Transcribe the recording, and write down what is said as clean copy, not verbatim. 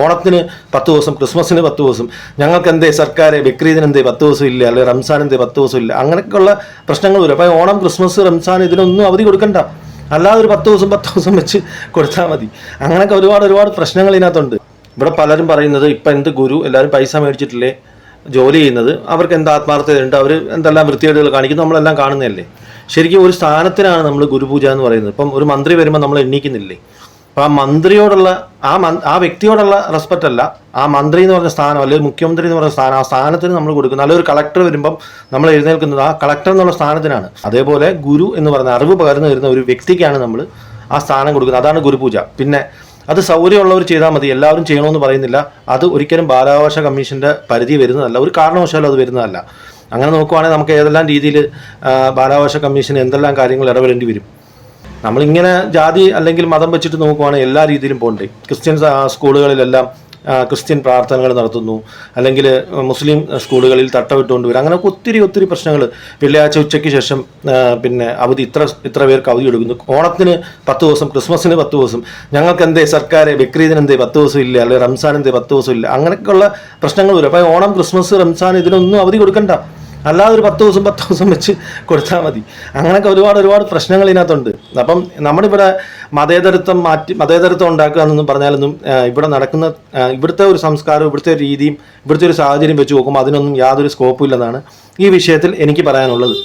ഓണത്തിന് 10 ദിവസം, ക്രിസ്മസിന് 10 ദിവസം, ഞങ്ങൾക്ക് എന്തേ സർക്കാർ ബക്രീദിന് എന്തേ 10 ദിവസം ഇല്ല, അല്ലെങ്കിൽ റംസാൻ എന്തേ 10 ദിവസം ഇല്ല, അങ്ങനെയൊക്കെയുള്ള പ്രശ്നങ്ങൾ വരും. അപ്പോൾ ഓണം, ക്രിസ്മസ്, റംസാൻ ഇതിനൊന്നും അവധി കൊടുക്കണ്ട, അല്ലാതെ ഒരു 10 ദിവസം വെച്ച് കൊടുത്താൽ മതി. അങ്ങനെയൊക്കെ ഒരുപാട് പ്രശ്നങ്ങൾ ഇതിനകത്തുണ്ട്. ഇവിടെ പലരും പറയുന്നത് ഇപ്പം എന്ത് ഗുരു, എല്ലാവരും പൈസ മേടിച്ചിട്ടില്ലേ ജോലി ചെയ്യുന്നത്, അവർക്ക് എന്ത് ആത്മാർത്ഥതയുണ്ട്, അവർ എന്തെല്ലാം വൃത്തികേടുകൾ കാണിക്കുന്നു, നമ്മളെല്ലാം കാണുന്നതല്ലേ. ശരിക്കും ഒരു സ്ഥാനത്തിനാണ് നമ്മൾ ഗുരുപൂജ എന്ന് പറയുന്നത്. ഇപ്പം ഒരു മന്ത്രി വരുമ്പോൾ നമ്മൾ എണ്ണീക്കുന്നില്ലേ, അപ്പോൾ ആ മന്ത്രിയോടുള്ള ആ വ്യക്തിയോടുള്ള റെസ്പെക്റ്റ് അല്ല, ആ മന്ത്രി എന്ന് പറഞ്ഞ സ്ഥാനം, അല്ലെങ്കിൽ മുഖ്യമന്ത്രി എന്ന് പറഞ്ഞ സ്ഥാനം, ആ സ്ഥാനത്തിന് നമ്മൾ കൊടുക്കുന്നത്. അല്ലെങ്കിൽ ഒരു കളക്ടർ വരുമ്പം നമ്മൾ എഴുന്നേൽക്കുന്നത് ആ കളക്ടർ എന്നുള്ള സ്ഥാനത്തിനാണ്. അതേപോലെ ഗുരു എന്ന് പറഞ്ഞ അറിവ് പകർന്നു വരുന്ന ഒരു വ്യക്തിക്കാണ് നമ്മൾ ആ സ്ഥാനം കൊടുക്കുന്നത്. അതാണ് ഗുരുപൂജ. പിന്നെ അത് സൗകര്യമുള്ളവർ ചെയ്താൽ മതി, എല്ലാവരും ചെയ്യണമെന്ന് പറയുന്നില്ല. അത് ഒരിക്കലും ബാലാവകാശ കമ്മീഷൻ്റെ പരിധി വരുന്നതല്ല, ഒരു കാരണവശാലും അത് വരുന്നതല്ല. അങ്ങനെ നോക്കുവാണെങ്കിൽ നമുക്ക് ഏതെല്ലാം രീതിയിൽ ബാലാവകാശ കമ്മീഷന് എന്തെല്ലാം കാര്യങ്ങൾ ഇടപെടേണ്ടി വരും. നമ്മളിങ്ങനെ ജാതി അല്ലെങ്കിൽ മതം വെച്ചിട്ട് നോക്കുവാണെങ്കിൽ എല്ലാ രീതിയിലും പോകണ്ടേ. ക്രിസ്ത്യൻ സ്കൂളുകളിലെല്ലാം ക്രിസ്ത്യൻ പ്രാർത്ഥനകൾ നടത്തുന്നു, അല്ലെങ്കിൽ മുസ്ലിം സ്കൂളുകളിൽ തട്ടവിട്ടുകൊണ്ട് വരും. അങ്ങനെ ഒത്തിരി പ്രശ്നങ്ങൾ. വെള്ളിയാഴ്ച ഉച്ചയ്ക്ക് ശേഷം പിന്നെ അവധി ഇത്ര പേർക്ക് അവധി എടുക്കുന്നു. ഓണത്തിന് 10 ദിവസം, ക്രിസ്മസിന് 10 ദിവസം, ഞങ്ങൾക്ക് എന്തേ സർക്കാർ ബക്രീദിന് എന്തേ 10 ദിവസം ഇല്ല, അല്ലെങ്കിൽ റംസാൻ എന്തേ 10 ദിവസം ഇല്ല, അങ്ങനെയൊക്കെയുള്ള പ്രശ്നങ്ങൾ വരും. അപ്പോൾ ഓണം, ക്രിസ്മസ്, റംസാൻ ഇതിനൊന്നും അവധി കൊടുക്കണ്ട, അല്ലാതെ ഒരു 10 ദിവസം വെച്ച് കൊടുത്താൽ മതി. അങ്ങനെയൊക്കെ ഒരുപാട് പ്രശ്നങ്ങൾ ഇതിനകത്തുണ്ട്. അപ്പം നമ്മളിവിടെ മതേതരത്വം ഉണ്ടാക്കുക എന്നൊന്നും പറഞ്ഞാലൊന്നും ഇവിടെ നടക്കുന്ന ഇവിടുത്തെ ഒരു സംസ്കാരവും ഇവിടുത്തെ രീതിയും ഇവിടുത്തെ ഒരു സാഹചര്യം വെച്ച് നോക്കുമ്പോൾ അതിനൊന്നും യാതൊരു സ്കോപ്പും ഇല്ലെന്നാണ് ഈ വിഷയത്തിൽ എനിക്ക് പറയാനുള്ളത്.